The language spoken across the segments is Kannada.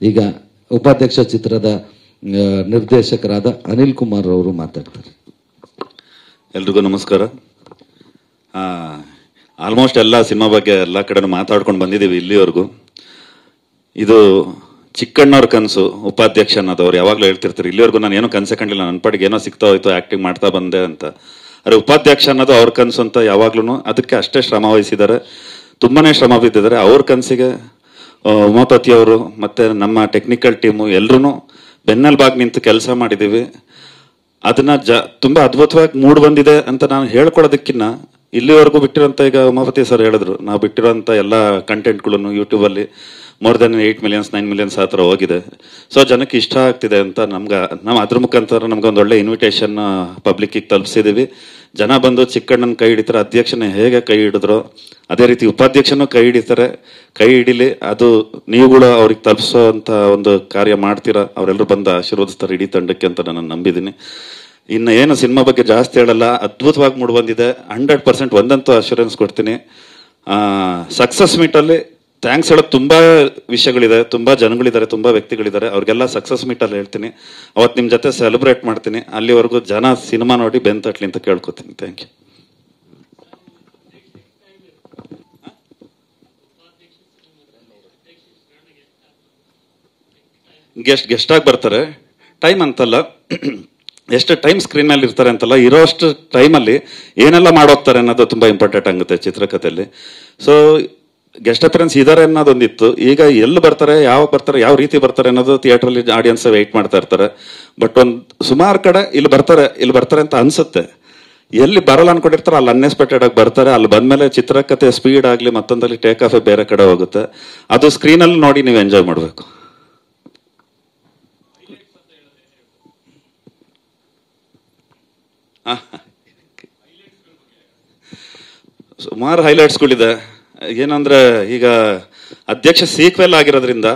ಈಗ ಉಪಾಧ್ಯಕ್ಷ ಚಿತ್ರದ ನಿರ್ದೇಶಕರಾದ ಅನಿಲ್ ಕುಮಾರ್ ಅವರು ಮಾತಾಡ್ತಾರೆ. ಎಲ್ರಿಗೂ ನಮಸ್ಕಾರ. ಆಲ್ಮೋಸ್ಟ್ ಎಲ್ಲ ಸಿನಿಮಾ ಬಗ್ಗೆ ಎಲ್ಲ ಕಡೆನೂ ಮಾತಾಡ್ಕೊಂಡು ಬಂದಿದ್ದೀವಿ ಇಲ್ಲಿವರೆಗೂ. ಇದು ಚಿಕ್ಕಣ್ಣವ್ರ ಕನಸು ಉಪಾಧ್ಯಕ್ಷ ಅನ್ನೋದು ಅವ್ರು ಯಾವಾಗಲೂ ಹೇಳ್ತಿರ್ತಾರೆ. ಇಲ್ಲಿವರೆಗೂ ನಾನು ಏನೋ ಕನಸೆ ಕಂಡಿಲ್ಲ, ನನ್ನ ಪಾಡಿಗೆ ಏನೋ ಸಿಗ್ತಾ ಹೋಯ್ತು, ಆ್ಯಕ್ಟಿಂಗ್ ಮಾಡ್ತಾ ಬಂದೆ ಅಂತ. ಆದರೆ ಉಪಾಧ್ಯಕ್ಷ ಅನ್ನೋದು ಅವ್ರ ಕನಸು ಅಂತ ಯಾವಾಗ್ಲೂ ಅದಕ್ಕೆ ಅಷ್ಟೇ ಶ್ರಮ ವಹಿಸಿದ್ದಾರೆ, ತುಂಬಾನೇ ಶ್ರಮ ಬಿದ್ದಿದ್ದಾರೆ. ಅವ್ರ ಕನಸಿಗೆ ಉಮಾಪತಿ ಅವರು ಮತ್ತು ನಮ್ಮ ಟೆಕ್ನಿಕಲ್ ಟೀಮು ಎಲ್ಲರೂ ಬೆನ್ನೆಲುಬಾಗಿ ನಿಂತು ಕೆಲಸ ಮಾಡಿದ್ದೀವಿ. ಅದನ್ನ ತುಂಬ ಅದ್ಭುತವಾಗಿ ಮೂಡ್ ಬಂದಿದೆ ಅಂತ ನಾನು ಹೇಳ್ಕೊಡೋದಕ್ಕಿಂತ ಇಲ್ಲಿವರೆಗೂ ಬಿಟ್ಟಿರೋಂಥ, ಈಗ ಉಮಾಪತಿ ಸರ್ ಹೇಳಿದ್ರು, ನಾವು ಬಿಟ್ಟಿರೋಂಥ ಎಲ್ಲ ಕಂಟೆಂಟ್ಗಳನ್ನು ಯೂಟ್ಯೂಬಲ್ಲಿ ಮೋರ್ ದೆನ್ 8 ಮಿಲಿಯನ್ಸ್ 9 ಮಿಲಿಯನ್ಸ್ ಆ ಥರ ಹೋಗಿದೆ. ಸೊ ಜನಕ್ಕೆ ಇಷ್ಟ ಆಗ್ತಿದೆ ಅಂತ ನಾವು ಅದ್ರ ಮುಖಾಂತರ ನಮ್ಗೊಂದು ಒಳ್ಳೆ ಇನ್ವಿಟೇಷನ್ ಪಬ್ಲಿಕ್ಕಿಗೆ ತಲುಪಿಸಿದ್ದೀವಿ. ಜನ ಬಂದು ಚಿಕ್ಕಣ್ಣನ ಕೈ ಹಿಡಿತಾರೆ, ಅಧ್ಯಕ್ಷನ ಹೇಗೆ ಕೈ ಹಿಡಿದ್ರು ಅದೇ ರೀತಿ ಉಪಾಧ್ಯಕ್ಷನೂ ಕೈ ಹಿಡಿತಾರೆ. ಕೈ ಹಿಡಿಲಿ, ಅದು ನೀವುಗಳು ಅವ್ರಿಗೆ ತಲುಪಿಸೋ ಅಂತ ಒಂದು ಕಾರ್ಯ ಮಾಡ್ತೀರಾ. ಅವರೆಲ್ಲರೂ ಬಂದು ಆಶೀರ್ವದಿಸ್ತಾರೆ ಇಡೀ ತಂಡಕ್ಕೆ ಅಂತ ನಾನು ನಂಬಿದ್ದೀನಿ. ಇನ್ನು ಏನು ಸಿನಿಮಾ ಬಗ್ಗೆ ಜಾಸ್ತಿ ಹೇಳಲ್ಲ, ಅದ್ಭುತವಾಗಿ ಮೂಡಿ ಬಂದಿದೆ. 100% ಒಂದಂತೂ ಅಶ್ಯೂರೆನ್ಸ್ ಕೊಡ್ತೀನಿ. ಸಕ್ಸಸ್ ಮೀಟಲ್ಲಿ ಥ್ಯಾಂಕ್ಸ್ ಹೇಳೋದು ತುಂಬಾ ವಿಷಯಗಳಿದೆ, ತುಂಬಾ ಜನಗಳಿದ್ದಾರೆ, ತುಂಬಾ ವ್ಯಕ್ತಿಗಳಿದ್ದಾರೆ. ಅವ್ರಿಗೆಲ್ಲ ಸಕ್ಸಸ್ ಮೀಟಲ್ಲಿ ಹೇಳ್ತೀನಿ, ಅವತ್ತು ನಿಮ್ಮ ಜೊತೆ ಸೆಲೆಬ್ರೇಟ್ ಮಾಡ್ತೀನಿ. ಅಲ್ಲಿವರೆಗೂ ಜನ ಸಿನಿಮಾ ನೋಡಿ ಬೆನ್ ತಟ್ಲಿ ಅಂತ ಕೇಳ್ಕೊತೀನಿ. Thank you. ಗೆಸ್ಟ್ ಆಗಿ ಬರ್ತಾರೆ, ಟೈಮ್ ಅಂತಲ್ಲ, ಎಷ್ಟು ಟೈಮ್ ಸ್ಕ್ರೀನ್ ಮೇಲೆ ಇರ್ತಾರೆ ಅಂತಲ್ಲ, ಇರೋಷ್ಟು ಟೈಮಲ್ಲಿ ಏನೆಲ್ಲ ಮಾಡೋಗ್ತಾರೆ ಅನ್ನೋದು ತುಂಬಾ ಇಂಪಾರ್ಟೆಂಟ್ ಆಗುತ್ತೆ ಚಿತ್ರಕಥೆಯಲ್ಲಿ. ಸೊ ಗೆಸ್ಟ್ ಅಪಿಯರೆನ್ಸ್ ಇದಾರೆ ಅನ್ನೋದೊಂದಿತ್ತು. ಈಗ ಎಲ್ಲಿ ಬರ್ತಾರೆ, ಯಾವಾಗ ಬರ್ತಾರೆ, ಯಾವ ರೀತಿ ಬರ್ತಾರೆ ಅನ್ನೋದು ಥಿಯೇಟ್ರಲ್ಲಿ ಆಡಿಯನ್ಸ್ ವೆಯ್ಟ್ ಮಾಡ್ತಾ ಇರ್ತಾರೆ. ಬಟ್ ಒಂದು ಸುಮಾರು ಕಡೆ ಇಲ್ಲಿ ಬರ್ತಾರೆ ಅಂತ ಅನ್ಸುತ್ತೆ. ಎಲ್ಲಿ ಬರಲ್ಲ ಅನ್ಕೊಂಡಿರ್ತಾರೆ ಅಲ್ಲಿ ಅನ್ಎಕ್ಸ್ಪೆಕ್ಟೆಡ್ ಆಗಿ ಬರ್ತಾರೆ. ಅಲ್ಲಿ ಬಂದ್ಮೇಲೆ ಚಿತ್ರಕಥೆ ಸ್ಪೀಡ್ ಆಗಲಿ ಮತ್ತೊಂದಲ್ಲಿ ಟೇಕ್ ಆಫ್ ಬೇರೆ ಕಡೆ ಹೋಗುತ್ತೆ. ಅದು ಸ್ಕ್ರೀನಲ್ಲಿ ನೋಡಿ ನೀವು ಎಂಜಾಯ್ ಮಾಡಬೇಕು. ಸುಮಾರು ಹೈಲೈಟ್ಸ್ಗಳಿದೆ. ಏನಂದ್ರೆ, ಈಗ ಅಧ್ಯಕ್ಷ ಸೀಕ್ವೆಲ್ ಆಗಿರೋದ್ರಿಂದ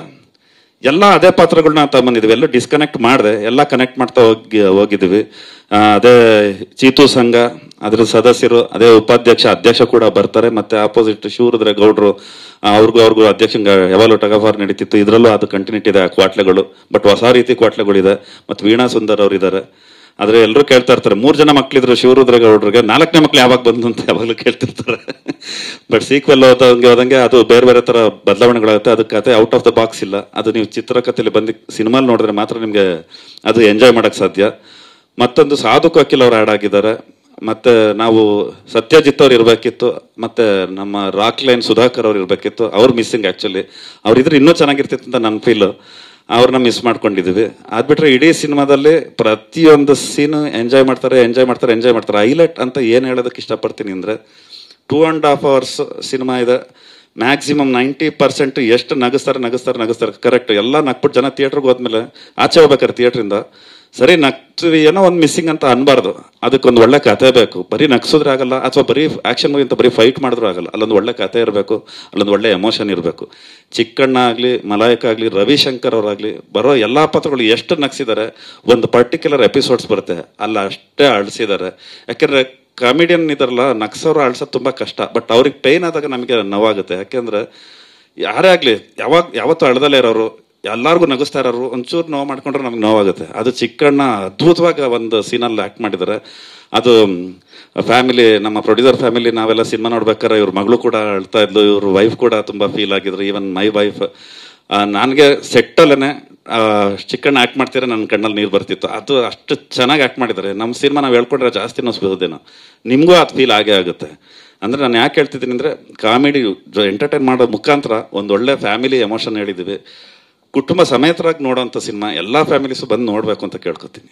ಎಲ್ಲ ಅದೇ ಪಾತ್ರಗಳನ್ನ ತಗೊಂಬಂದಿದ್ವಿ. ಎಲ್ಲ ಡಿಸ್ಕನೆಕ್ಟ್ ಮಾಡಿದೆ, ಎಲ್ಲ ಕನೆಕ್ಟ್ ಮಾಡ್ತಾ ಹೋಗಿದ್ದೀವಿ. ಅದೇ ಚೀತು ಸಂಘ, ಅದ್ರ ಸದಸ್ಯರು, ಅದೇ ಉಪಾಧ್ಯಕ್ಷ, ಅಧ್ಯಕ್ಷ ಕೂಡ ಬರ್ತಾರೆ. ಮತ್ತೆ ಆಪೋಸಿಟ್ ಶಿವರುದ್ರ ಗೌಡ್ರು, ಅವ್ರಿಗೂ ಅಧ್ಯಕ್ಷಂಗ ಯಾವಾಗಲೂ ಟಗಫಾರ್ ನಡೀತಿತ್ತು. ಇದರಲ್ಲೂ ಅದು ಕಂಟಿನ್ಯೂಟಿ ಇದೆ, ಕ್ವಾಟ್ಲೆಗಳು. ಬಟ್ ಹೊಸ ರೀತಿ ಕ್ವಾಟ್ಲೆಗಳಿದೆ. ಮತ್ತು ವೀಣಾ ಸುಂದರ್ ಅವರು ಇದ್ದಾರೆ. ಆದ್ರೆ ಎಲ್ಲರೂ ಕೇಳ್ತಾ ಇರ್ತಾರೆ, 3 ಜನ ಮಕ್ಳಿದ್ರು ಶಿವರುದ್ರ ಗೌಡ್ರಿಗೆ, 4ನೇ ಮಕ್ಳು ಯಾವಾಗ ಬಂದು ಅಂತ ಯಾವಾಗಲೂ ಕೇಳ್ತಿರ್ತಾರೆ. ಬಟ್ ಸೀಕ್ವೆಲ್ ಹೋದಂಗೆ ಅದು ಬೇರೆ ಬೇರೆ ತರ ಬದಲಾವಣೆಗಳಾಗುತ್ತೆ. ಅದು ಕತೆ ಔಟ್ ಆಫ್ ದ ಬಾಕ್ಸ್ ಇಲ್ಲ. ಅದು ನೀವು ಚಿತ್ರಕಥೆಯಲ್ಲಿ ಬಂದು ಸಿನಿಮಾಲ್ ನೋಡಿದ್ರೆ ಮಾತ್ರ ನಿಮ್ಗೆ ಅದು ಎಂಜಾಯ್ ಮಾಡಕ್ ಸಾಧ್ಯ. ಮತ್ತೊಂದು ಸಾಧು ಕೋಕಿಲ್ ಅವ್ರು ಆ್ಯಡ್ ಆಗಿದ್ದಾರೆ. ಮತ್ತೆ ನಾವು ಸತ್ಯಜಿತ್ ಅವ್ರು ಇರ್ಬೇಕಿತ್ತು, ಮತ್ತೆ ನಮ್ಮ ರಾಕ್ ಲೈನ್ ಸುಧಾಕರ್ ಅವ್ರು ಇರ್ಬೇಕಿತ್ತು. ಅವ್ರು ಮಿಸ್ಸಿಂಗ್ ಆಕ್ಚುಲಿ. ಅವ್ರಿದ್ರೆ ಇನ್ನೂ ಚೆನ್ನಾಗಿರ್ತಿತ್ತು ಅಂತ ನನ್ನ ಫೀಲ್. ಅವ್ರನ್ನ ಮಿಸ್ ಮಾಡ್ಕೊಂಡಿದೀವಿ. ಅದ್ಬಿಟ್ರೆ ಇಡೀ ಸಿನಿಮಾದಲ್ಲಿ ಪ್ರತಿಯೊಂದು ಸೀನು ಎಂಜಾಯ್ ಮಾಡ್ತಾರೆ. ಹೈಲೈಟ್ ಅಂತ ಏನ್ ಹೇಳೋದಕ್ಕೆ ಇಷ್ಟಪಡ್ತೀನಿ ಅಂದ್ರೆ, 2.5 hours ಸಿನಿಮಾ ಇದೆ. ಮ್ಯಾಕ್ಸಿಮಮ್ 90% ಎಷ್ಟು ನಗಿಸ್ತಾರೆ ಕರೆಕ್ಟ್. ಎಲ್ಲ ನಕ್ಬಿಟ್ಟು ಜನ ಥಿಯೇಟರ್ಗೆ ಹೋದ್ಮೇಲೆ ಆಚೆ ಹೋಗ್ಬೇಕಾರೆ ಥಿಯೇಟ್ರಿಂದ, ಸರಿ ನಗ್ತೀವಿ ಏನೋ ಒಂದು ಮಿಸ್ಸಿಂಗ್ ಅಂತ ಅನ್ಬಾರ್ದು. ಅದಕ್ಕೊಂದು ಒಳ್ಳೆ ಕತೆ ಬೇಕು. ಬರೀ ನಗ್ಸಿದ್ರೆ ಆಗಲ್ಲ, ಅಥವಾ ಬರೀ ಆಕ್ಷನ್ ಮೂವಿ ಅಂತ ಬರೀ ಫೈಟ್ ಮಾಡಿದ್ರು ಆಗಲ್ಲ. ಅಲ್ಲೊಂದು ಒಳ್ಳೆ ಕತೆ ಇರಬೇಕು, ಅಲ್ಲೊಂದು ಒಳ್ಳೆ ಎಮೋಷನ್ ಇರಬೇಕು. ಚಿಕ್ಕಣ್ಣ ಆಗಲಿ, ಮಲಾಯಕ ಆಗಲಿ, ರವಿಶಂಕರ್ ಅವರಾಗ್ಲಿ, ಬರೋ ಎಲ್ಲಾ ಪಾತ್ರಗಳು ಎಷ್ಟು ನಗ್ಸಿದ್ದಾರೆ. ಒಂದು ಪರ್ಟಿಕ್ಯುಲರ್ ಎಪಿಸೋಡ್ಸ್ ಬರುತ್ತೆ, ಅಲ್ಲ ಅಷ್ಟೇ ಅಳಿಸಿದ್ದಾರೆ. ಯಾಕೆಂದ್ರೆ ಕಾಮಿಡಿಯನ್ ಇದಾರಲ್ಲ, ನಗ್ಸೋರು ಅಳ್ಸೋದು ತುಂಬಾ ಕಷ್ಟ. ಬಟ್ ಅವ್ರಿಗೆ ಪೇನ್ ಆದಾಗ ನಮಗೆ ನೋವಾಗುತ್ತೆ. ಯಾಕೆಂದ್ರೆ ಯಾರೇ ಆಗ್ಲಿ, ಯಾವತ್ತೂ ಅಳ್ದಲ್ಲೇ ಇರೋರು, ಎಲ್ಲಾರ್ಗು ನಗಿಸ್ತಾ ಇರೋರು ಒಂಚೂರು ನೋವು ಮಾಡ್ಕೊಂಡ್ರೆ ನಮ್ಗೆ ನೋವಾಗುತ್ತೆ. ಅದು ಚಿಕ್ಕಣ್ಣ ಅದ್ಭುತವಾಗಿ ಒಂದು ಸೀನಲ್ಲಿ ಆಕ್ಟ್ ಮಾಡಿದ್ದಾರೆ. ಅದು ಫ್ಯಾಮಿಲಿ, ನಮ್ಮ ಪ್ರೊಡ್ಯೂಸರ್ ಫ್ಯಾಮಿಲಿ, ನಾವೆಲ್ಲ ಸಿನಿಮಾ ನೋಡ್ಬೇಕಾದ್ರೆ ಇವ್ರ ಮಗಳು ಕೂಡ ಅಳ್ತಾ ಇದ್ಲು, ಇವ್ರ ವೈಫ್ ಕೂಡ ತುಂಬಾ ಫೀಲ್ ಆಗಿದ್ರು. Even my wife. ನನಗೆ ಸೆಟ್ಟಲ್ಲೇ ಚಿಕ್ಕಣ್ಣ ಆಕ್ಟ್ ಮಾಡ್ತೀರಾ ನನ್ನ ಕಣ್ಣಲ್ಲಿ ನೀರು ಬರ್ತಿತ್ತು. ಅದು ಅಷ್ಟು ಚೆನ್ನಾಗಿ ಆಕ್ಟ್ ಮಾಡಿದ್ದಾರೆ. ನಮ್ಮ ಸಿನಿಮಾ ನಾವು ಹೇಳ್ಕೊಂಡ್ರೆ ಜಾಸ್ತಿ ನೋಸ್ಬೋದೇನೋ, ನಿಮ್ಗೂ ಅದು ಫೀಲ್ ಆಗೇ ಆಗುತ್ತೆ. ಅಂದ್ರೆ ನಾನು ಯಾಕೆ ಹೇಳ್ತಿದ್ದೀನಿ ಅಂದ್ರೆ, ಕಾಮಿಡಿ ಎಂಟರ್ಟೈನ್ ಮಾಡೋ ಮುಖಾಂತರ ಒಂದೊಳ್ಳೆ ಫ್ಯಾಮಿಲಿ ಎಮೋಷನ್ ಹೇಳಿದ್ದೀವಿ. ಕುಟುಂಬ ಸಮೇತರಾಗಿ ನೋಡೋಂಥ ಸಿನಿಮಾ ಎಲ್ಲ ಫ್ಯಾಮಿಲೀಸು ಬಂದು ನೋಡ್ಬೇಕು ಅಂತ ಕೇಳ್ಕೊತೀನಿ.